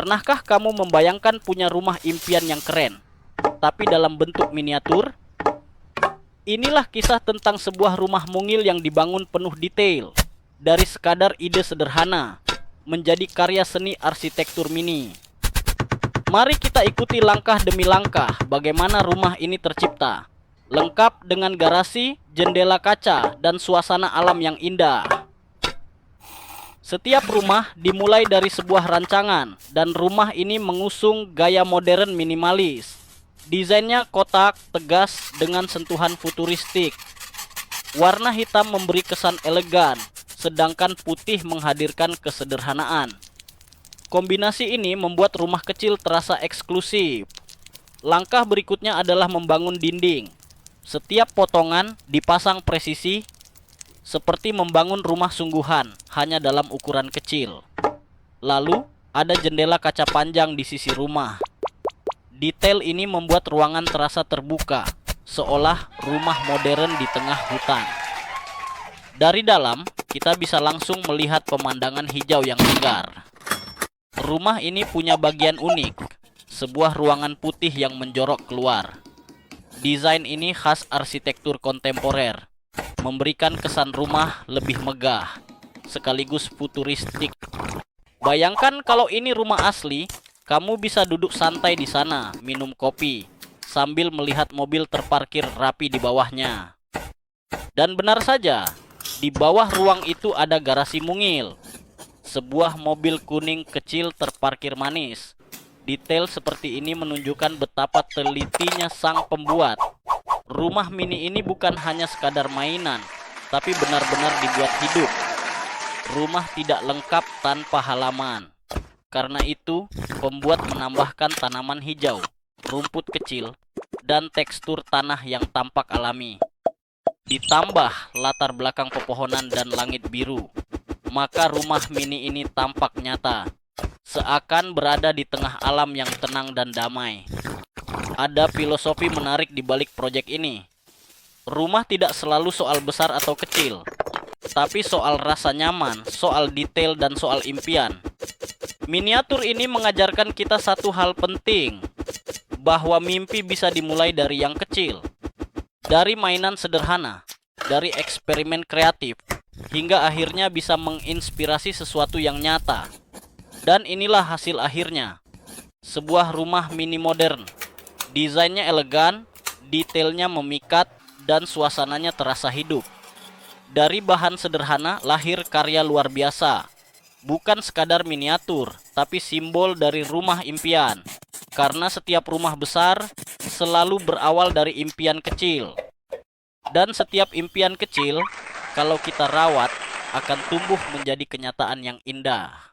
Pernahkah kamu membayangkan punya rumah impian yang keren, tapi dalam bentuk miniatur? Inilah kisah tentang sebuah rumah mungil yang dibangun penuh detail. Dari sekadar ide sederhana, menjadi karya seni arsitektur mini. Mari kita ikuti langkah demi langkah bagaimana rumah ini tercipta. Lengkap dengan garasi, jendela kaca, dan suasana alam yang indah. Setiap rumah dimulai dari sebuah rancangan, dan rumah ini mengusung gaya modern minimalis. Desainnya kotak, tegas, dengan sentuhan futuristik. Warna hitam memberi kesan elegan, sedangkan putih menghadirkan kesederhanaan. Kombinasi ini membuat rumah kecil terasa eksklusif. Langkah berikutnya adalah membangun dinding. Setiap potongan dipasang presisi, seperti membangun rumah sungguhan, hanya dalam ukuran kecil. Lalu, ada jendela kaca panjang di sisi rumah. Detail ini membuat ruangan terasa terbuka, seolah rumah modern di tengah hutan. Dari dalam, kita bisa langsung melihat pemandangan hijau yang segar. Rumah ini punya bagian unik, sebuah ruangan putih yang menjorok keluar. Desain ini khas arsitektur kontemporer, memberikan kesan rumah lebih megah, sekaligus futuristik. Bayangkan kalau ini rumah asli, kamu bisa duduk santai di sana, minum kopi, sambil melihat mobil terparkir rapi di bawahnya. Dan benar saja, di bawah ruang itu ada garasi mungil. Sebuah mobil kuning kecil terparkir manis. Detail seperti ini menunjukkan betapa telitinya sang pembuat. Rumah mini ini bukan hanya sekadar mainan, tapi benar-benar dibuat hidup. Rumah tidak lengkap tanpa halaman. Karena itu, pembuat menambahkan tanaman hijau, rumput kecil, dan tekstur tanah yang tampak alami. Ditambah latar belakang pepohonan dan langit biru, maka rumah mini ini tampak nyata, seakan berada di tengah alam yang tenang dan damai. Ada filosofi menarik di balik proyek ini. Rumah tidak selalu soal besar atau kecil, tapi soal rasa nyaman, soal detail, dan soal impian. Miniatur ini mengajarkan kita satu hal penting, bahwa mimpi bisa dimulai dari yang kecil. Dari mainan sederhana, dari eksperimen kreatif, hingga akhirnya bisa menginspirasi sesuatu yang nyata. Dan inilah hasil akhirnya. Sebuah rumah mini modern. Desainnya elegan, detailnya memikat, dan suasananya terasa hidup. Dari bahan sederhana lahir karya luar biasa. Bukan sekadar miniatur, tapi simbol dari rumah impian. Karena setiap rumah besar selalu berawal dari impian kecil. Dan setiap impian kecil, kalau kita rawat, akan tumbuh menjadi kenyataan yang indah.